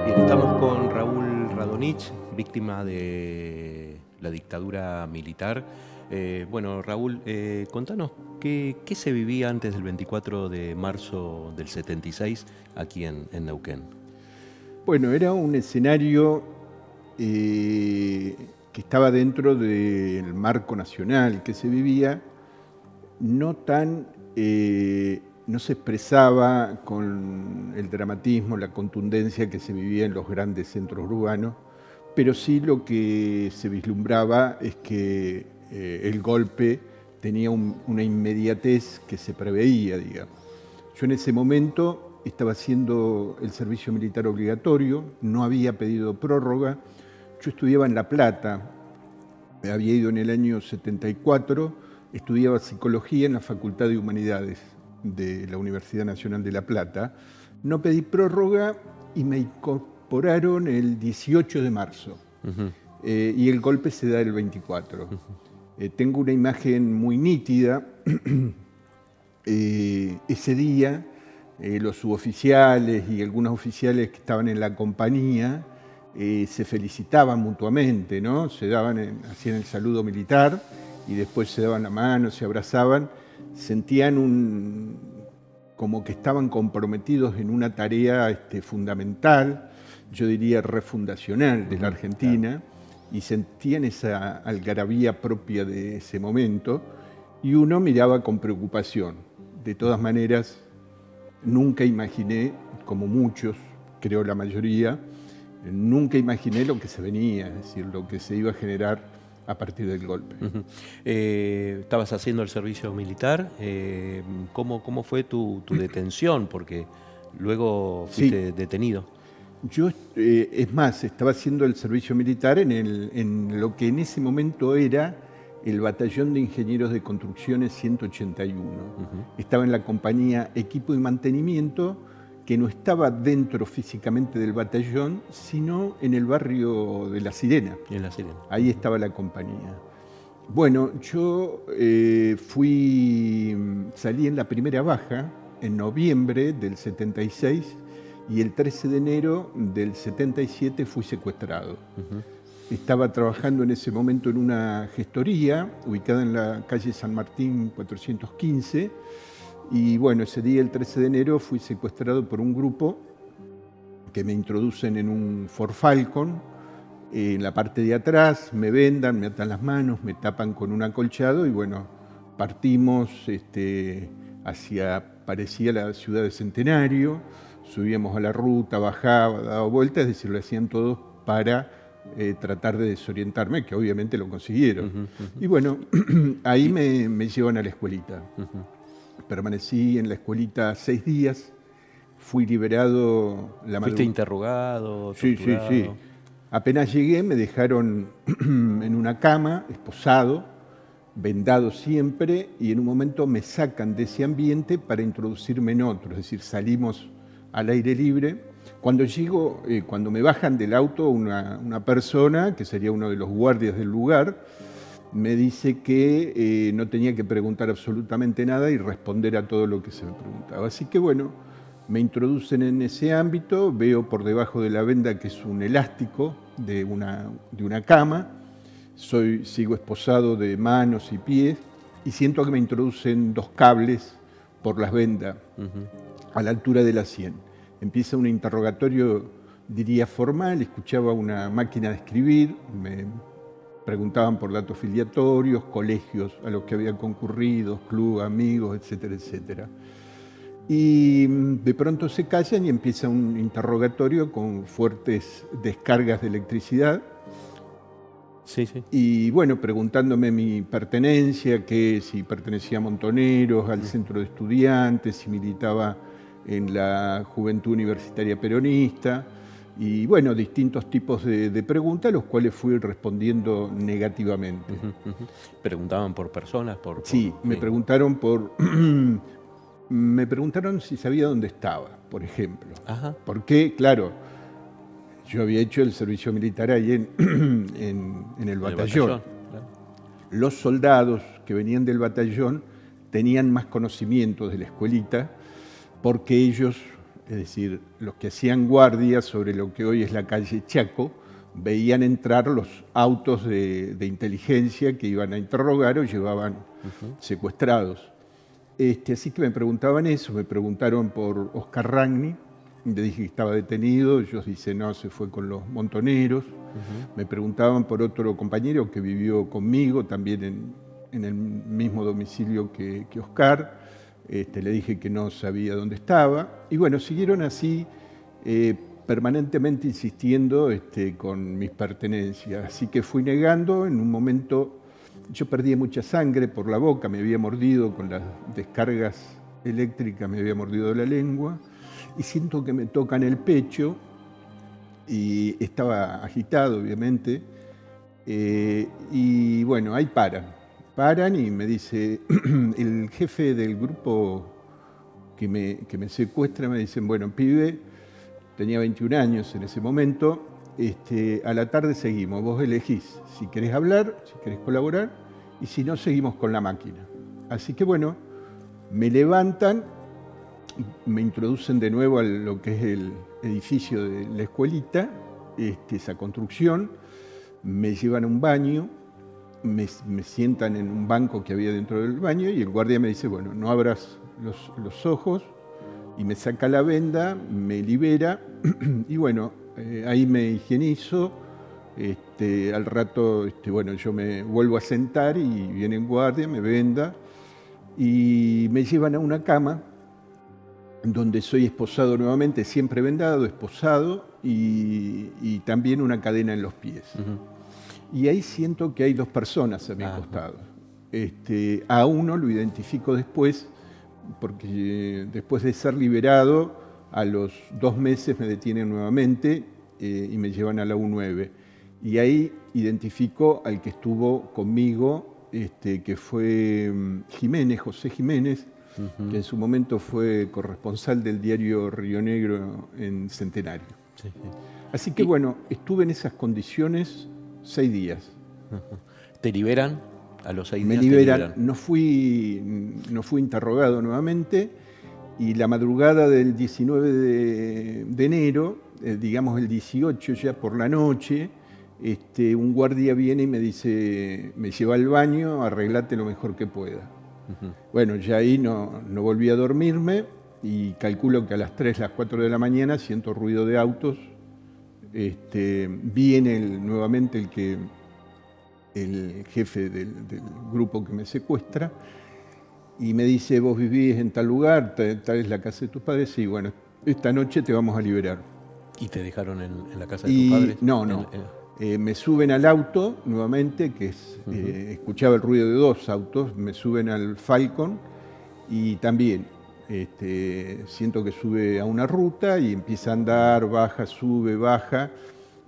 Bien, estamos con Raúl Radonich, víctima de la dictadura militar. Bueno, Raúl, contanos qué se vivía antes del 24 de marzo del 76 aquí en Neuquén. Bueno, era un escenario que estaba dentro del marco nacional que se vivía, no tan, no se expresaba con el dramatismo, la contundencia que se vivía en los grandes centros urbanos, pero sí lo que se vislumbraba es que el golpe tenía una inmediatez que se preveía, digamos. Yo en ese momento estaba haciendo el servicio militar obligatorio, no había pedido prórroga. Yo estudiaba en La Plata, me había ido en el año 74, estudiaba psicología en la Facultad de Humanidades de la Universidad Nacional de La Plata. No pedí prórroga y me incorporaron el 18 de marzo. Y el golpe se da el 24. Tengo una imagen muy nítida. Ese día, los suboficiales y algunos oficiales que estaban en la compañía se felicitaban mutuamente, ¿no? Hacían el saludo militar y después se daban la mano, se abrazaban, sentían como que estaban comprometidos en una tarea fundamental, yo diría refundacional de la Argentina, y sentían esa algarabía propia de ese momento, y uno miraba con preocupación. De todas maneras, nunca imaginé, como muchos, creo la mayoría, nunca imaginé lo que se venía, es decir, lo que se iba a generar a partir del golpe. Estabas haciendo el servicio militar. ¿Cómo fue tu detención? Porque luego fuiste detenido. Yo, es más, estaba haciendo el servicio militar en lo que en ese momento era el Batallón de Ingenieros de Construcciones 181. Estaba en la compañía Equipo y Mantenimiento, que no estaba dentro físicamente del batallón, sino en el barrio de La Sirena. En La Sirena. Ahí estaba la compañía. Bueno, yo salí en la primera baja en noviembre del 76 y el 13 de enero del 77 fui secuestrado. Estaba trabajando en ese momento en una gestoría ubicada en la calle San Martín 415 y bueno, ese día, el 13 de enero, fui secuestrado por un grupo que me introducen en un Ford Falcon. En la parte de atrás me vendan, me atan las manos, me tapan con un acolchado y bueno, partimos parecía la ciudad de Centenario, subíamos a la ruta, bajaba, daba vueltas, es decir, lo hacían todos para tratar de desorientarme, que obviamente lo consiguieron. Y bueno, ahí me llevan a la escuelita. Permanecí en la escuelita 6 días, fui liberado la madrugada. ¿Fuiste interrogado, torturado? Sí. Apenas llegué me dejaron en una cama, esposado, vendado siempre, y en un momento me sacan de ese ambiente para introducirme en otro, es decir, salimos al aire libre. Cuando llego, cuando me bajan del auto, una persona, que sería uno de los guardias del lugar, me dice que no tenía que preguntar absolutamente nada y responder a todo lo que se me preguntaba. Así que bueno, me introducen en ese ámbito, veo por debajo de la venda que es un elástico de una cama, sigo esposado de manos y pies y siento que me introducen 2 cables por las vendas a la altura de la sien. Empieza un interrogatorio, diría formal, escuchaba una máquina de escribir, me preguntaban por datos filiatorios, colegios a los que había concurrido, club, amigos, etcétera, etcétera. Y de pronto se callan y empieza un interrogatorio con fuertes descargas de electricidad. Sí. Y bueno, preguntándome mi pertenencia, que si pertenecía a Montoneros, al centro de estudiantes, si militaba en la Juventud Universitaria Peronista, y bueno, distintos tipos de preguntas, los cuales fui respondiendo negativamente. ¿Preguntaban por personas? Sí, me preguntaron me preguntaron si sabía dónde estaba, por ejemplo. Porque, claro, yo había hecho el servicio militar ahí en el batallón. Claro. Los soldados que venían del batallón tenían más conocimientos de la escuelita porque ellos Es decir, los que hacían guardia sobre lo que hoy es la calle Chaco, veían entrar los autos de inteligencia que iban a interrogar o llevaban secuestrados. Así que me preguntaban eso, me preguntaron por Oscar Ragni, le dije que estaba detenido, ellos dicen no, se fue con los montoneros. Me preguntaban por otro compañero que vivió conmigo, también en el mismo domicilio que Oscar. Le dije que no sabía dónde estaba. Y bueno, siguieron así, permanentemente insistiendo con mis pertenencias. Así que fui negando. En un momento yo perdí mucha sangre por la boca, me había mordido con las descargas eléctricas, me había mordido la lengua. Y siento que me tocan el pecho. Y estaba agitado, obviamente. Y bueno, ahí paran y me dice, el jefe del grupo que me secuestra, me dicen, bueno, pibe, tenía 21 años en ese momento, a la tarde seguimos, vos elegís si querés hablar, si querés colaborar, y si no, seguimos con la máquina. Así que bueno, me levantan, me introducen de nuevo a lo que es el edificio de la escuelita, esa construcción, me llevan a un baño, me sientan en un banco que había dentro del baño y el guardia me dice, bueno, no abras los ojos, y me saca la venda, me libera y bueno, ahí me higienizo. Al rato, bueno, yo me vuelvo a sentar y viene el guardia, me venda y me llevan a una cama donde soy esposado nuevamente, siempre vendado, esposado y también una cadena en los pies. Y ahí siento que hay dos personas a mi costado. A uno lo identifico después, porque después de ser liberado, a los 2 meses me detienen nuevamente y me llevan a la U9. Y ahí identifico al que estuvo conmigo, que fue Jiménez, José Jiménez, que en su momento fue corresponsal del diario Río Negro en Centenario. Sí. Así que bueno, estuve en esas condiciones 6 días. ¿Te liberan? A los 6 días me liberan. No fui interrogado nuevamente y la madrugada del 19 de enero, digamos el 18 ya por la noche, un guardia viene y me dice, me lleva al baño, arreglate lo mejor que pueda. Bueno, ya ahí no volví a dormirme y calculo que a las 3, las 4 de la mañana siento ruido de autos. Viene nuevamente el jefe del grupo que me secuestra y me dice, vos vivís en tal lugar, tal es la casa de tus padres, y bueno, esta noche te vamos a liberar. ¿Y te dejaron en la casa de tus padres? No. Me suben al auto nuevamente, que escuchaba el ruido de 2 autos, me suben al Falcon y también siento que sube a una ruta y empieza a andar, baja, sube, baja,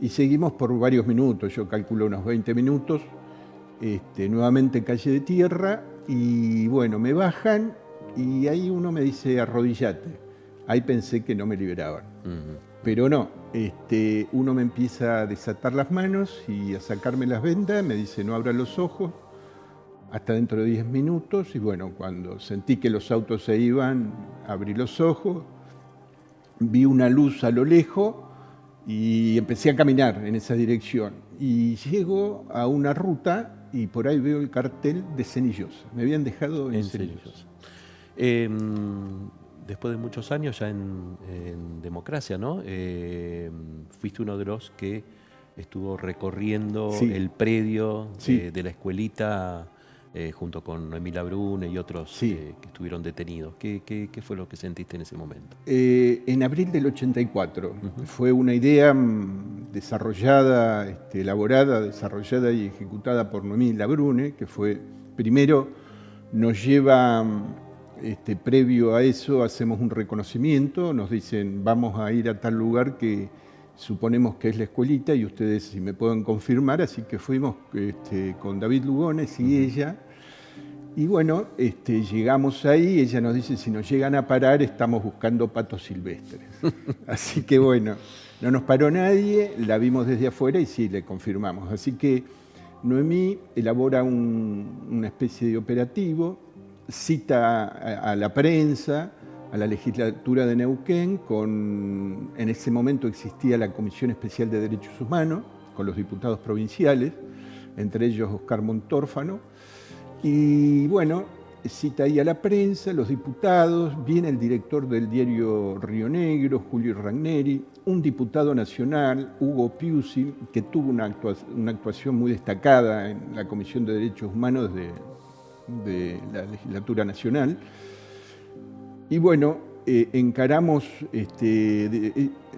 y seguimos por varios minutos, yo calculo unos 20 minutos, nuevamente calle de tierra, y bueno, me bajan y ahí uno me dice arrodillate. Ahí pensé que no me liberaban, pero no, uno me empieza a desatar las manos y a sacarme las vendas, me dice no abra los ojos, hasta dentro de 10 minutos, y bueno, cuando sentí que los autos se iban, abrí los ojos, vi una luz a lo lejos y empecé a caminar en esa dirección. Y llego a una ruta y por ahí veo el cartel de Cenillosa. Me habían dejado en Cenillosa. Después de muchos años ya en democracia, ¿no? Fuiste uno de los que estuvo recorriendo el predio de la escuelita junto con Noemí Labrune y otros que estuvieron detenidos. ¿Qué fue lo que sentiste en ese momento? En abril del 84. Fue una idea desarrollada, elaborada, desarrollada y ejecutada por Noemí Labrune, que fue, primero, nos lleva, previo a eso, hacemos un reconocimiento, nos dicen, vamos a ir a tal lugar que suponemos que es la escuelita y ustedes si me pueden confirmar, así que fuimos con David Lugones y ella, y bueno, llegamos ahí, ella nos dice, si nos llegan a parar estamos buscando patos silvestres. Así que bueno, no nos paró nadie, la vimos desde afuera y sí, le confirmamos. Así que Noemí elabora una especie de operativo, cita a la prensa, a la legislatura de Neuquén. En ese momento existía la Comisión Especial de Derechos Humanos, con los diputados provinciales, entre ellos Oscar Montórfano. Y bueno, cita ahí a la prensa, los diputados, viene el director del diario Río Negro, Julio Ragneri, un diputado nacional, Hugo Piusi, que tuvo una actuación muy destacada en la Comisión de Derechos Humanos de la legislatura nacional. Y bueno, encaramos,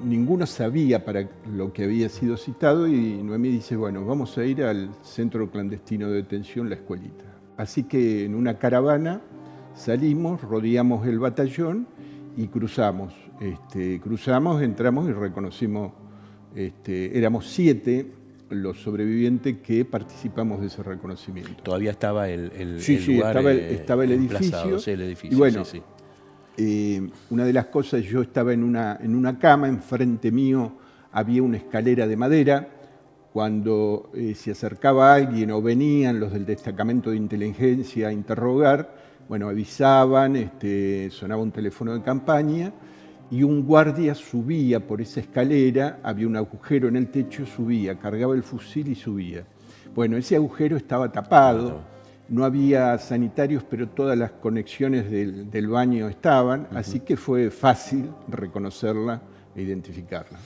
ninguno sabía para lo que había sido citado, y Noemí dice, bueno, vamos a ir al centro clandestino de detención, La Escuelita. Así que en una caravana salimos, rodeamos el batallón y cruzamos. Entramos y reconocimos, éramos 7 los sobrevivientes que participamos de ese reconocimiento. Todavía estaba el lugar, estaba el edificio. Sí, el edificio. Y bueno, sí. Una de las cosas, yo estaba en una cama, enfrente mío había una escalera de madera. Cuando se acercaba alguien o venían los del destacamento de inteligencia a interrogar, bueno, avisaban, sonaba un teléfono de campaña y un guardia subía por esa escalera, había un agujero en el techo, subía, cargaba el fusil y subía. Bueno, ese agujero estaba tapado, no había sanitarios, pero todas las conexiones del baño estaban, así que fue fácil reconocerla e identificarla.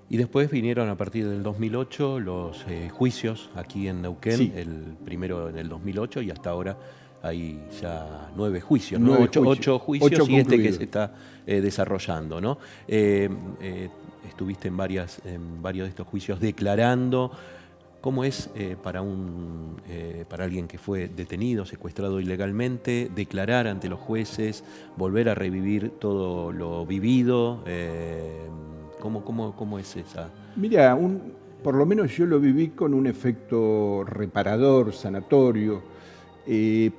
Y después vinieron a partir del 2008 los juicios aquí en Neuquén, sí. El primero en el 2008 y hasta ahora hay ya 9 juicios, ¿no? 8 juicios y este que se está desarrollando, ¿no? Estuviste en varios de estos juicios declarando. ¿Cómo es para alguien que fue detenido, secuestrado ilegalmente, declarar ante los jueces, volver a revivir todo lo vivido? ¿Cómo es esa? Mira, por lo menos yo lo viví con un efecto reparador, sanatorio,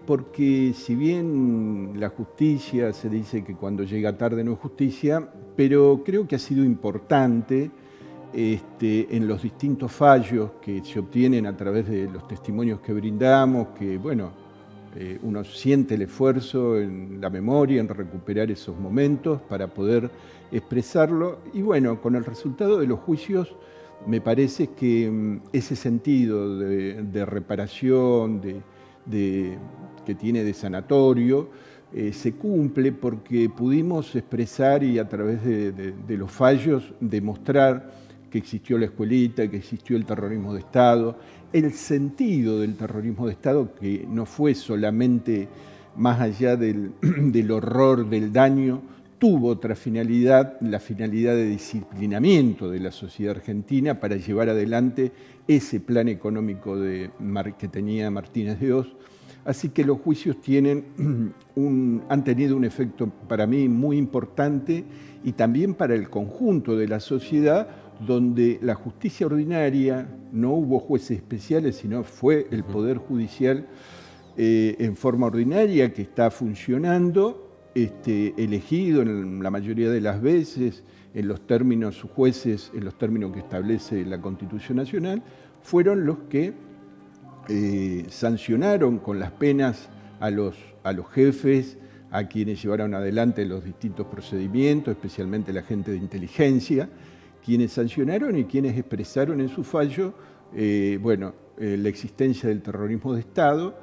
porque si bien la justicia se dice que cuando llega tarde no es justicia, pero creo que ha sido importante en los distintos fallos que se obtienen a través de los testimonios que brindamos, que bueno, uno siente el esfuerzo en la memoria, en recuperar esos momentos para poder expresarlo. Y bueno, con el resultado de los juicios, me parece que ese sentido de reparación, que tiene de sanatorio, se cumple porque pudimos expresar y a través de los fallos demostrar que existió la escuelita, que existió el terrorismo de Estado, el sentido del terrorismo de Estado, que no fue solamente más allá del horror, del daño, tuvo otra finalidad, la finalidad de disciplinamiento de la sociedad argentina para llevar adelante ese plan económico que tenía Martínez de Oz. Así que los juicios han tenido un efecto para mí muy importante y también para el conjunto de la sociedad, donde la justicia ordinaria, no hubo jueces especiales, sino fue el Poder Judicial en forma ordinaria que está funcionando, elegido en la mayoría de las veces en los términos, jueces en los términos que establece la Constitución Nacional, fueron los que sancionaron con las penas a los jefes, a quienes llevaron adelante los distintos procedimientos, especialmente la gente de inteligencia, quienes sancionaron y quienes expresaron en su fallo la existencia del terrorismo de Estado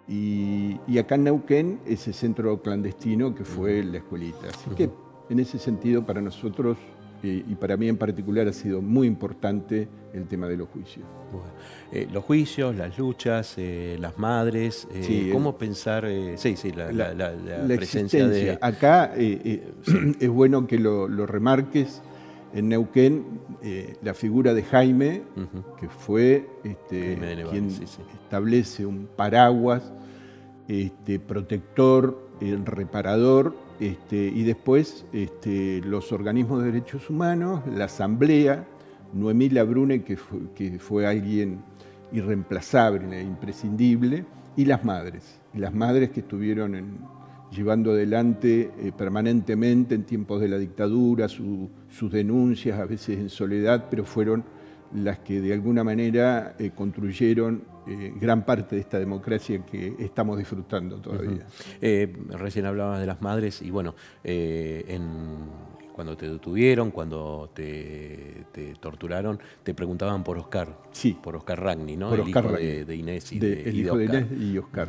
y acá en Neuquén ese centro clandestino que fue la escuelita. Así que en ese sentido para nosotros y para mí en particular ha sido muy importante el tema de los juicios. Bueno, los juicios, las luchas, las madres, ¿cómo pensar la presencia de...? Acá es bueno que lo remarques. En Neuquén, la figura de Jaime, que fue quien establece un paraguas, protector, reparador, y después los organismos de derechos humanos, la Asamblea, Noemí Labrune, que fue alguien irreemplazable, imprescindible, y las madres que estuvieron llevando adelante permanentemente en tiempos de la dictadura sus denuncias, a veces en soledad, pero fueron las que de alguna manera construyeron gran parte de esta democracia que estamos disfrutando todavía. Recién hablabas de las madres y bueno, cuando te detuvieron, cuando te torturaron, te preguntaban por Oscar, Sí, por Oscar Ragni, ¿no? por El Oscar hijo Ragni, de Inés y el y hijo de Oscar. Inés y Oscar.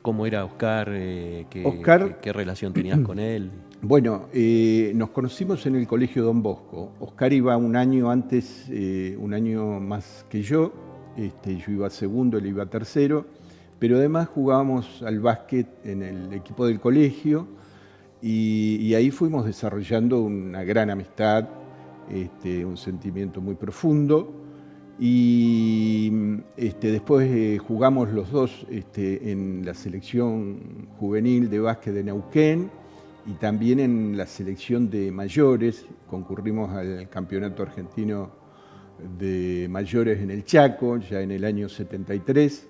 ¿Cómo era Oscar? Oscar, ¿Qué relación tenías con él? bueno, nos conocimos en el Colegio Don Bosco. Oscar iba un año antes, un año más que yo iba segundo, él iba tercero, pero además jugábamos al básquet en el equipo del colegio y ahí fuimos desarrollando una gran amistad, un sentimiento muy profundo. Y después jugamos los dos en la selección juvenil de básquet de Neuquén y también en la selección de mayores. Concurrimos al campeonato argentino de mayores en el Chaco, ya en el año 73.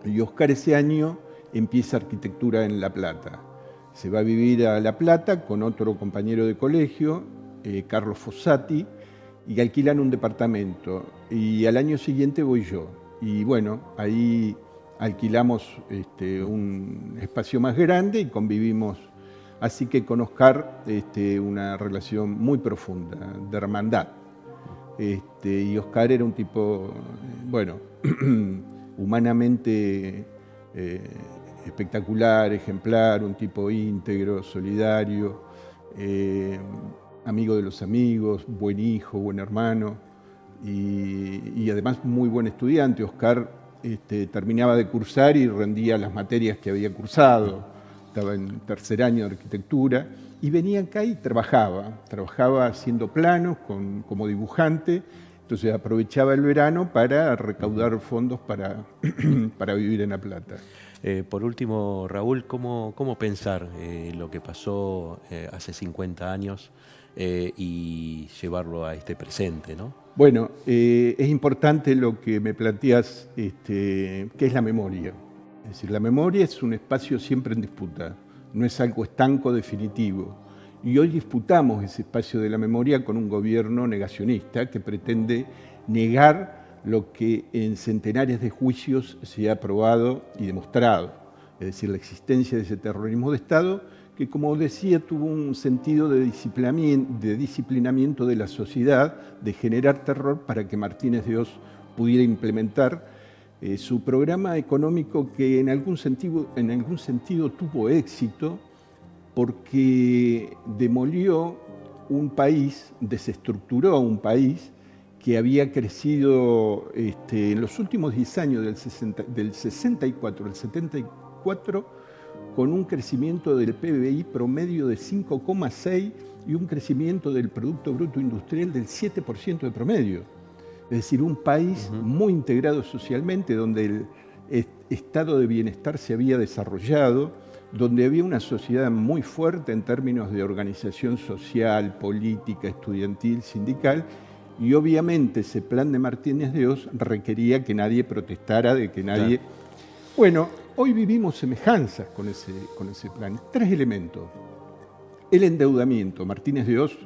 Y Oscar ese año empieza arquitectura en La Plata. Se va a vivir a La Plata con otro compañero de colegio, Carlos Fossati, y alquilan un departamento. Y al año siguiente voy yo. Y bueno, ahí alquilamos un espacio más grande y convivimos. Así que con Oscar una relación muy profunda, de hermandad. Y Oscar era un tipo, bueno, humanamente espectacular, ejemplar, un tipo íntegro, solidario, amigo de los amigos, buen hijo, buen hermano y además muy buen estudiante. Oscar terminaba de cursar y rendía las materias que había cursado, estaba en tercer año de arquitectura y venía acá y trabajaba haciendo planos como dibujante, entonces aprovechaba el verano para recaudar fondos para, para vivir en La Plata. Por último, Raúl, ¿cómo pensar lo que pasó hace 50 años y llevarlo a este presente, ¿no? Bueno, es importante lo que me planteas, que es la memoria. Es decir, la memoria es un espacio siempre en disputa, no es algo estanco definitivo. Y hoy disputamos ese espacio de la memoria con un gobierno negacionista que pretende negar lo que en centenares de juicios se ha probado y demostrado. Es decir, la existencia de ese terrorismo de Estado que, como decía, tuvo un sentido de disciplinamiento de la sociedad, de generar terror para que Martínez de Oz pudiera implementar su programa económico que en algún sentido tuvo éxito porque demolió un país, desestructuró un país que había crecido en los últimos 10 años, del 64 al 74, con un crecimiento del PBI promedio de 5,6 y un crecimiento del Producto Bruto Industrial del 7% de promedio. Es decir, un país muy integrado socialmente, donde el estado de bienestar se había desarrollado, donde había una sociedad muy fuerte en términos de organización social, política, estudiantil, sindical, y obviamente ese plan de Martínez de Oz requería que nadie protestara, de que nadie... Claro. Bueno, hoy vivimos semejanzas con ese plan. 3 elementos. El endeudamiento. Martínez de Oz,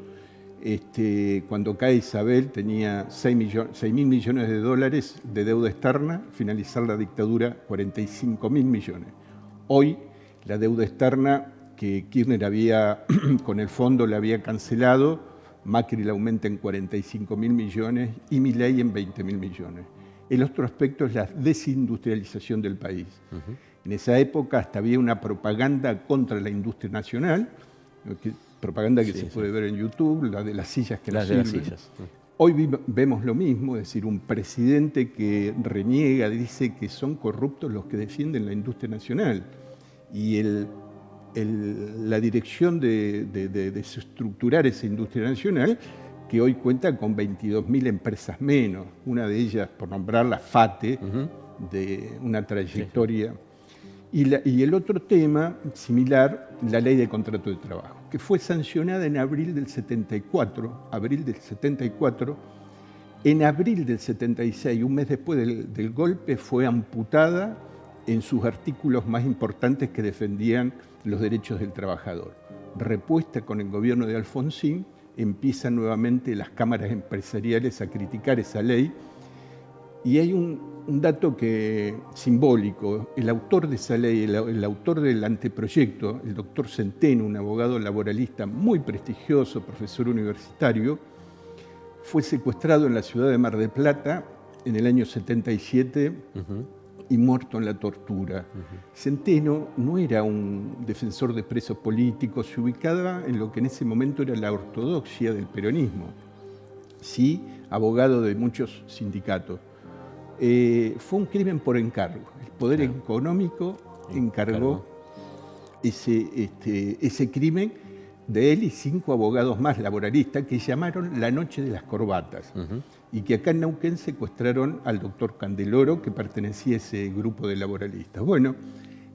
cuando cae Isabel, tenía 6.000 millones de dólares de deuda externa, finalizar la dictadura 45.000 millones. Hoy la deuda externa que Kirchner había, con el fondo la había cancelado, Macri la aumenta en 45.000 millones y Milei en 20.000 millones. El otro aspecto es la desindustrialización del país. En esa época hasta había una propaganda contra la industria nacional, propaganda que se puede ver en YouTube, la de las sillas que no sirven. Hoy vemos lo mismo, es decir, un presidente que reniega, dice que son corruptos los que defienden la industria nacional. Y la dirección de desestructurar esa industria nacional, que hoy cuenta con 22.000 empresas menos, una de ellas, por nombrarla, FATE, de una trayectoria. Y el otro tema similar, la ley de contrato de trabajo, que fue sancionada en abril del 74, en abril del 76, un mes después del golpe, fue amputada en sus artículos más importantes que defendían los derechos del trabajador. Repuesta con el gobierno de Alfonsín, empiezan nuevamente las cámaras empresariales a criticar esa ley Y hay un dato simbólico. El autor de esa ley, el autor del anteproyecto, el doctor Centeno, un abogado laboralista muy prestigioso, profesor universitario, fue secuestrado en la ciudad de Mar del Plata en el año 77 y muerto en la tortura. Centeno no era un defensor de presos políticos, se ubicaba en lo que en ese momento era la ortodoxia del peronismo. Sí, abogado de muchos sindicatos. Fue un crimen por encargo. El poder económico encargó ese crimen de él y 5 abogados más laboralistas que llamaron la noche de las corbatas y que acá en Neuquén secuestraron al doctor Candeloro, que pertenecía a ese grupo de laboralistas. Bueno,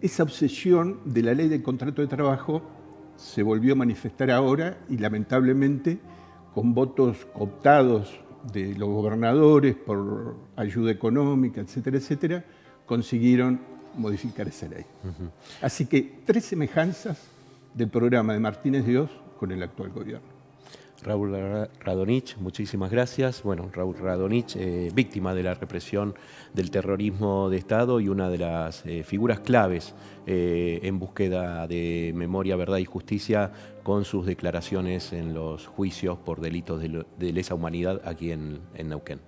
esa obsesión de la ley de contrato de trabajo se volvió a manifestar ahora y lamentablemente con votos cooptados de los gobernadores por ayuda económica, etcétera, etcétera, consiguieron modificar esa ley. Así que 3 semejanzas del programa de Martínez de Oz con el actual gobierno. Raúl Radonich, muchísimas gracias. Bueno, Raúl Radonich, víctima de la represión del terrorismo de Estado y una de las figuras claves en búsqueda de memoria, verdad y justicia con sus declaraciones en los juicios por delitos de lesa humanidad aquí en Neuquén.